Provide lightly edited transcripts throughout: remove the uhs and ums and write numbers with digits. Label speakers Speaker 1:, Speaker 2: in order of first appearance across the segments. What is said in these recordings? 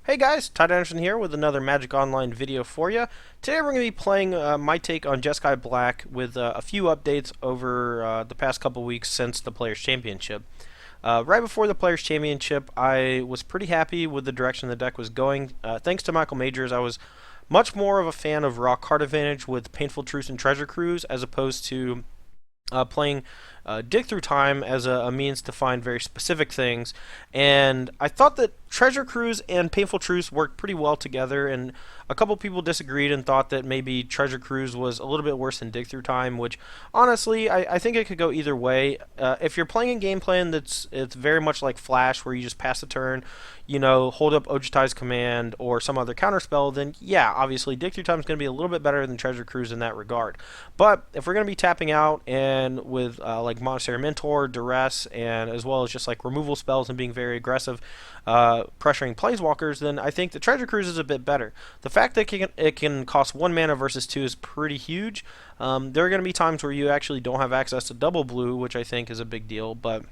Speaker 1: Hey guys, Todd Anderson here with another Magic Online video for you. Today we're going to be playing my take on Jeskai Black with a few updates over the past couple weeks since the Players' Championship. Right before the Players' Championship, I was pretty happy with the direction the deck was going. Thanks to Michael Majors, I was much more of a fan of raw card advantage with Painful Truce and Treasure Cruise as opposed to playing Dig Through Time as a means to find very specific things. And I thought that Treasure Cruise and Painful Truce worked pretty well together, and a couple people disagreed and thought that maybe Treasure Cruise was a little bit worse than Dig Through Time, which honestly I think it could go either way. If you're playing a game plan it's very much like Flash, where you just pass a turn, hold up Ojutai's command or some other counterspell, then yeah, obviously Dig Through Time is going to be a little bit better than Treasure Cruise in that regard. But if we're going to be tapping out and with like Monastery Mentor, Duress, and as well as just like removal spells and being very aggressive, pressuring Planeswalkers, then I think the Treasure Cruise is a bit better. The fact that it can cost 1 mana versus 2 is pretty huge. There are going to be times where you actually don't have access to double blue, which I think is a big deal, but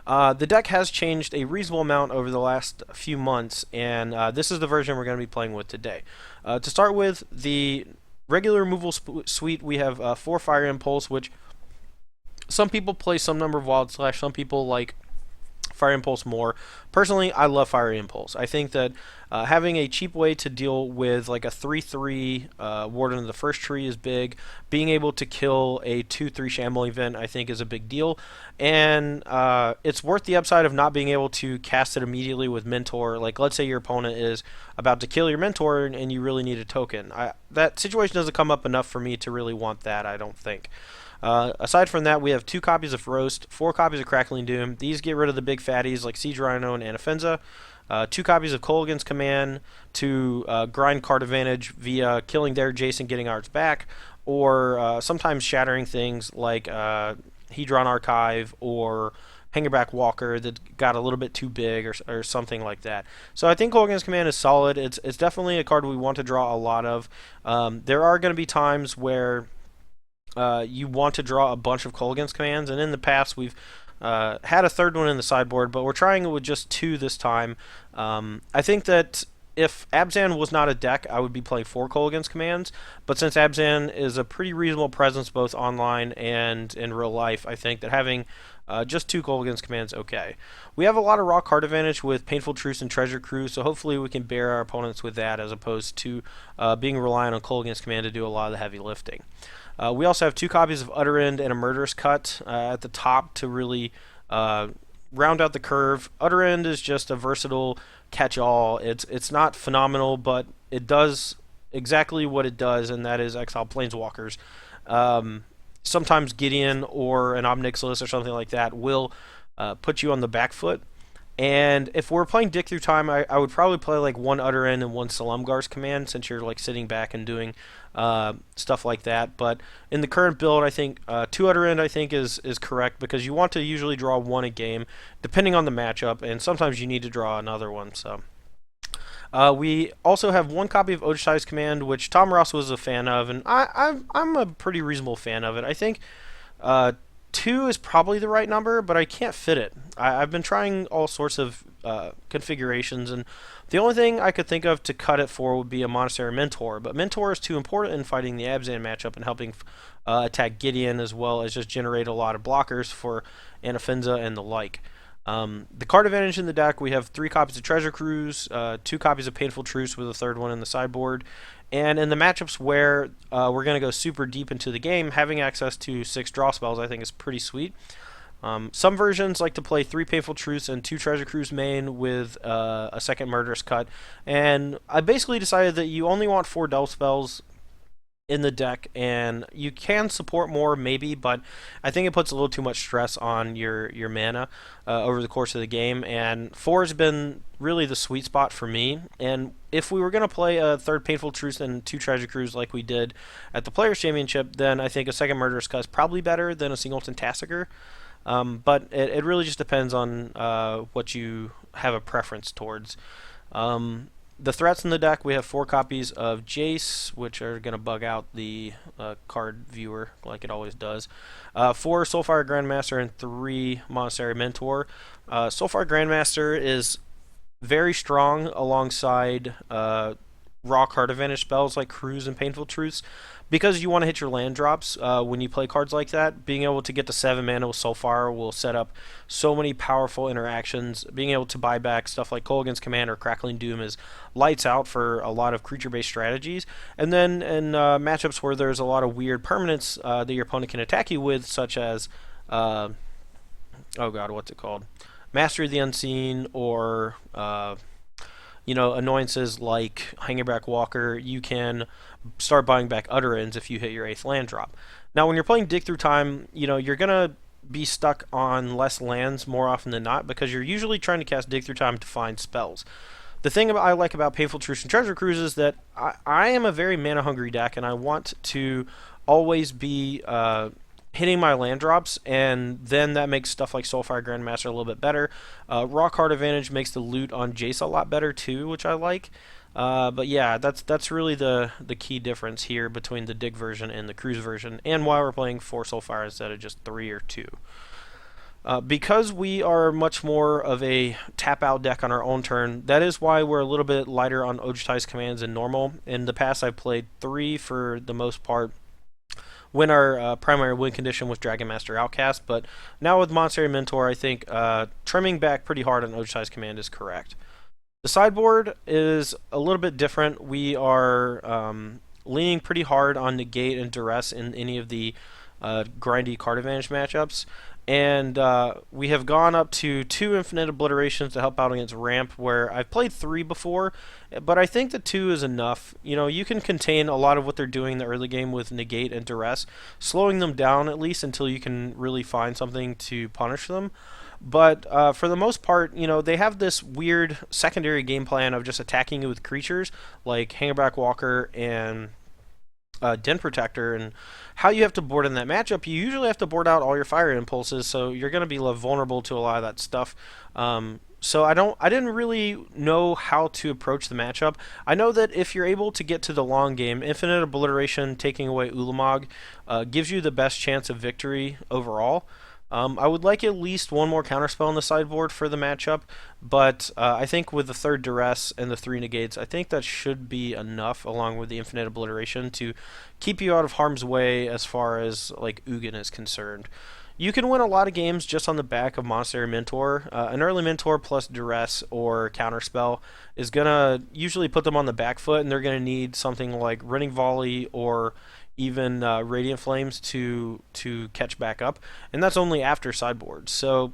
Speaker 1: the deck has changed a reasonable amount over the last few months, and this is the version we're going to be playing with today. To start with, the regular removal suite, we have 4 Fire Impulse, which some people play some number of Wild Slash, some people like Fire Impulse more. Personally, I love Fire Impulse. I think that having a cheap way to deal with like a 3/3 Warden of the First Tree is big. Being able to kill a 2/3 Shambling Event, I think, is a big deal. And it's worth the upside of not being able to cast it immediately with Mentor. Like, let's say your opponent is about to kill your Mentor and you really need a token. That situation doesn't come up enough for me to really want that, I don't think. Aside from that, we have 2 copies of Roast, 4 copies of Crackling Doom. These get rid of the big fatties like Siege Rhino and Anafenza. 2 copies of Kolaghan's Command to grind card advantage via killing their Jason, getting ours back, or sometimes shattering things like Hedron Archive or Hangerback Walker that got a little bit too big or something like that. So I think Kolaghan's Command is solid. It's definitely a card we want to draw a lot of. There are going to be times where you want to draw a bunch of Kolaghan's Commands, and in the past we've had a third one in the sideboard, but we're trying it with just 2 this time. I think that if Abzan was not a deck, I would be playing 4 Kolaghan's Commands, but since Abzan is a pretty reasonable presence both online and in real life, I think that having just 2 Kolaghan's Commands okay. We have a lot of raw card advantage with Painful Truce and Treasure Cruise, so hopefully we can bear our opponents with that as opposed to being reliant on Kolaghan's Command to do a lot of the heavy lifting. We also have 2 copies of Utter End and a Murderous Cut at the top to really round out the curve. Utter End is just a versatile catch-all. It's not phenomenal, but it does exactly what it does, and that is exile Planeswalkers. Sometimes Gideon or an Ob Nixilis or something like that will put you on the back foot. And if we're playing Dig Through Time, I would probably play like 1 Utter End and 1 Salumgar's Command, since you're like sitting back and doing stuff like that. But in the current build, I think 2 Utter End I think is correct, because you want to usually draw 1 a game, depending on the matchup, and sometimes you need to draw another one. So we also have 1 copy of Ojutai's Command, which Tom Ross was a fan of, and I'm a pretty reasonable fan of it. I think 2 is probably the right number, but I can't fit it. I've been trying all sorts of configurations, and the only thing I could think of to cut it for would be a Monastery Mentor, but Mentor is too important in fighting the Abzan matchup and helping attack Gideon, as well as just generate a lot of blockers for Anafenza and the like. The card advantage in the deck, we have 3 copies of Treasure Cruise, 2 copies of Painful Truce with a 3rd one in the sideboard, and in the matchups where we're going to go super deep into the game, having access to 6 draw spells I think is pretty sweet. Some versions like to play 3 Painful Truce and 2 Treasure Cruise main with a 2nd Murderous Cut, and I basically decided that you only want 4 Delve spells in the deck, and you can support more maybe, but I think it puts a little too much stress on your mana over the course of the game, and 4 has been really the sweet spot for me. And if we were going to play a 3rd Painful Truce and 2 Treasure Cruise like we did at the Players' Championship, then I think a 2nd Murderous Cut is probably better than a Singleton Tassiger, but it really just depends on what you have a preference towards. The threats in the deck, we have 4 copies of Jace, which are going to bug out the card viewer like it always does. 4 Soulfire Grandmaster and 3 Monastery Mentor. Soulfire Grandmaster is very strong alongside raw card advantage spells like Cruise and Painful Truths. Because you want to hit your land drops when you play cards like that, being able to get to 7 mana with Soulfire will set up so many powerful interactions. Being able to buy back stuff like Kolaghan's Command or Crackling Doom is lights out for a lot of creature-based strategies. And then in matchups where there's a lot of weird permanents that your opponent can attack you with, such as, oh god, what's it called? Mastery of the Unseen, or annoyances like Hangingback Walker, you can start buying back Utterance if you hit your 8th land drop. Now, when you're playing Dig Through Time, you're going to be stuck on less lands more often than not because you're usually trying to cast Dig Through Time to find spells. The thing I like about Painful Truce and Treasure Cruise is that I am a very mana-hungry deck, and I want to always be hitting my land drops, and then that makes stuff like Soulfire Grandmaster a little bit better. Raw card advantage makes the loot on Jace a lot better too, which I like. But yeah, that's really the key difference here between the Dig version and the Cruise version, and why we're playing 4 Soulfire instead of just 3 or 2. Because we are much more of a tap-out deck on our own turn, that is why we're a little bit lighter on Ojutai's commands than normal. In the past, I've played 3 for the most part, when our primary win condition was Dragon Master Outcast, but now with Monastery Mentor, I think trimming back pretty hard on Ojutai's command is correct. The sideboard is a little bit different. We are leaning pretty hard on Negate and Duress in any of the grindy card advantage matchups. And we have gone up to 2 Infinite Obliterations to help out against Ramp, where I've played 3 before, but I think the 2 is enough. You can contain a lot of what they're doing in the early game with Negate and Duress, slowing them down at least until you can really find something to punish them. But for the most part, they have this weird secondary game plan of just attacking you with creatures like Hangingback Walker and Den Protector, and how you have to board in that matchup, you usually have to board out all your fire impulses, so you're going to be vulnerable to a lot of that stuff. So I didn't really know how to approach the matchup. I know that if you're able to get to the long game, Infinite Obliteration taking away Ulamog gives you the best chance of victory overall. I would like at least one more counterspell on the sideboard for the matchup, but I think with the 3rd Duress and the 3 Negates, I think that should be enough, along with the Infinite Obliteration, to keep you out of harm's way as far as like Ugin is concerned. You can win a lot of games just on the back of Monastery Mentor. An early Mentor plus Duress or Counterspell is going to usually put them on the back foot, and they're going to need something like Running Volley or even Radiant Flames to catch back up, and that's only after sideboard. So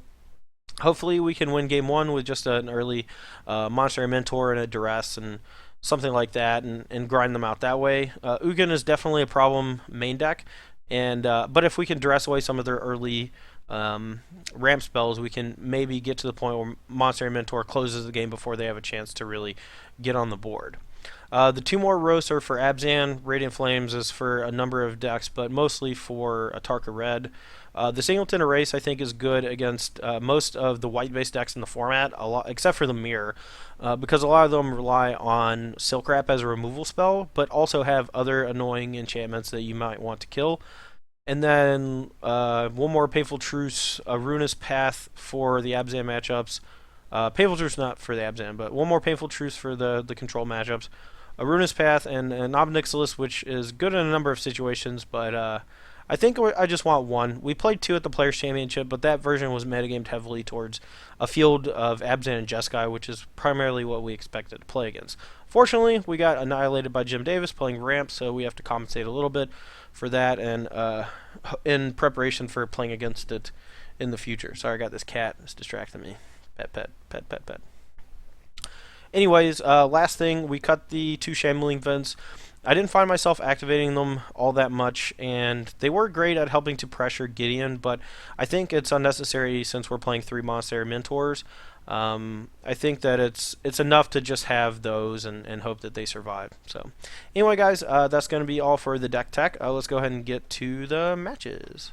Speaker 1: hopefully we can win game 1 with just an early Monastery Mentor and a Duress and something like that, and grind them out that way. Ugin is definitely a problem main deck, and but if we can Duress away some of their early ramp spells, we can maybe get to the point where Monastery Mentor closes the game before they have a chance to really get on the board. The 2 more roasts are for Abzan. Radiant Flames is for a number of decks, but mostly for Atarka Red. The Singleton Erase, I think, is good against most of the white-based decks in the format, except for the Mirror, because a lot of them rely on Silk Wrap as a removal spell, but also have other annoying enchantments that you might want to kill. And then one more Painful Truce, a Ruinous Path for the Abzan matchups. Painful Truce not for the Abzan, but one more Painful Truce for the control matchups. A Ruinous Path and an Ob Nixilis, which is good in a number of situations, but I think I just want 1. We played 2 at the Players' Championship, but that version was metagamed heavily towards a field of Abzan and Jeskai, which is primarily what we expected to play against. Fortunately, we got annihilated by Jim Davis playing Ramp, so we have to compensate a little bit for that, and in preparation for playing against it in the future. Sorry, I got this cat. It's distracting me. Pet, pet, pet, pet, pet. Anyways, last thing, we cut the 2 Shambling Vents. I didn't find myself activating them all that much, and they were great at helping to pressure Gideon, but I think it's unnecessary since we're playing 3 Monastery Mentors. I think that it's enough to just have those and hope that they survive. So anyway, guys, that's going to be all for the deck tech. Let's go ahead and get to the matches.